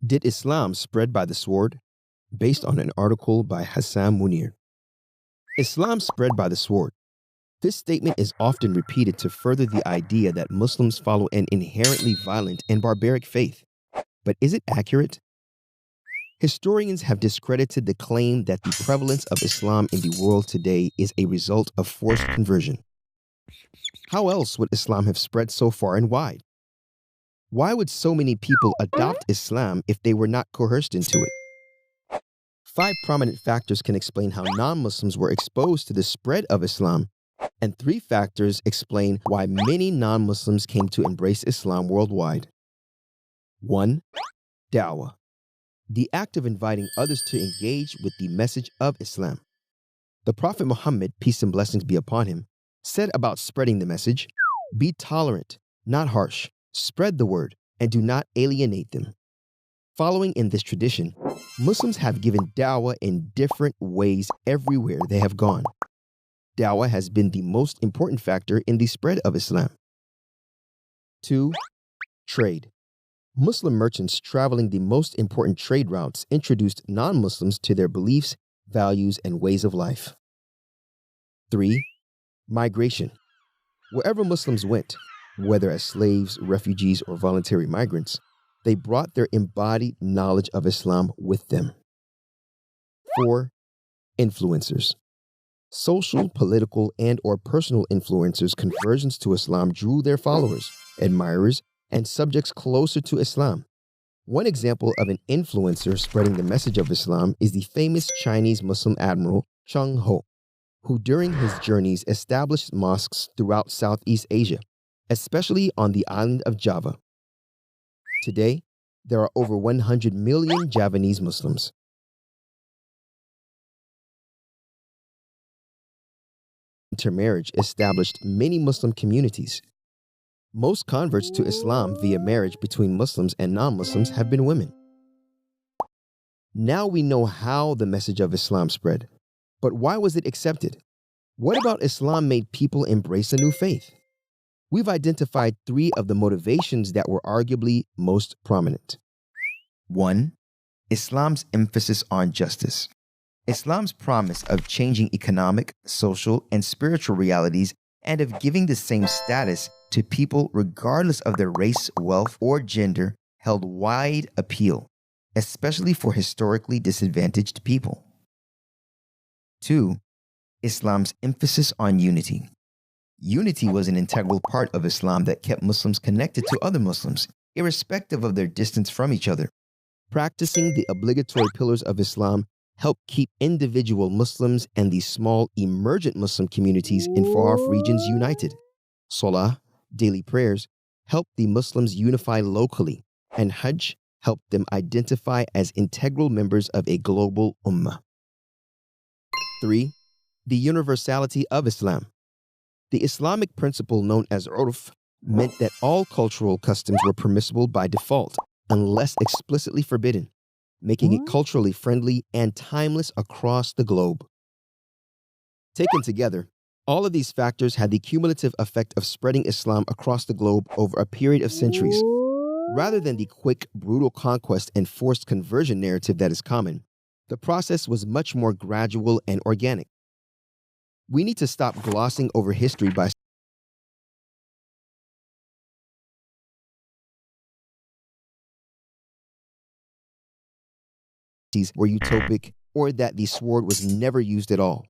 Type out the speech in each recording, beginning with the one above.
Did Islam spread by the sword? Based on an article by Hassan Munir. Islam spread by the sword. This statement is often repeated to further the idea that Muslims follow an inherently violent and barbaric faith. But is it accurate? Historians have discredited the claim that the prevalence of Islam in the world today is a result of forced conversion. How else would Islam have spread so far and wide? Why would so many people adopt Islam if they were not coerced into it? 5 prominent factors can explain how non-Muslims were exposed to the spread of Islam, and 3 factors explain why many non-Muslims came to embrace Islam worldwide. 1. Dawah. The act of inviting others to engage with the message of Islam. The Prophet Muhammad, peace and blessings be upon him, said about spreading the message, "Be tolerant, not harsh. Spread the word, and do not alienate them." Following in this tradition, Muslims have given dawah in different ways everywhere they have gone. Dawah has been the most important factor in the spread of Islam. 2. Trade. Muslim merchants traveling the most important trade routes introduced non-Muslims to their beliefs, values, and ways of life. 3. Migration. Wherever Muslims went, whether as slaves, refugees, or voluntary migrants, they brought their embodied knowledge of Islam with them. 4. Influencers. Social, political, and/or personal influencers' conversions to Islam drew their followers, admirers, and subjects closer to Islam. One example of an influencer spreading the message of Islam is the famous Chinese Muslim admiral Zheng Ho, who during his journeys established mosques throughout Southeast Asia, especially on the island of Java. Today, there are over 100 million Javanese Muslims. Intermarriage established many Muslim communities. Most converts to Islam via marriage between Muslims and non-Muslims have been women. Now we know how the message of Islam spread, but why was it accepted? What about Islam made people embrace a new faith? We've identified 3 of the motivations that were arguably most prominent. 1. Islam's emphasis on justice. Islam's promise of changing economic, social, and spiritual realities and of giving the same status to people regardless of their race, wealth, or gender held wide appeal, especially for historically disadvantaged people. 2. Islam's emphasis on unity. Unity was an integral part of Islam that kept Muslims connected to other Muslims, irrespective of their distance from each other. Practicing the obligatory pillars of Islam helped keep individual Muslims and the small emergent Muslim communities in far-off regions united. Salah, daily prayers, helped the Muslims unify locally, and Hajj helped them identify as integral members of a global ummah. 3. The universality of Islam. The Islamic principle known as urf meant that all cultural customs were permissible by default, unless explicitly forbidden, making it culturally friendly and timeless across the globe. Taken together, all of these factors had the cumulative effect of spreading Islam across the globe over a period of centuries. Rather than the quick, brutal conquest and forced conversion narrative that is common, the process was much more gradual and organic. We need to stop glossing over history by were utopic or that the sword was never used at all.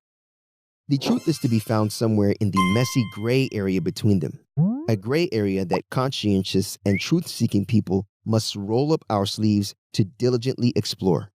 The truth is to be found somewhere in the messy gray area between them, a gray area that conscientious and truth-seeking people must roll up our sleeves to diligently explore.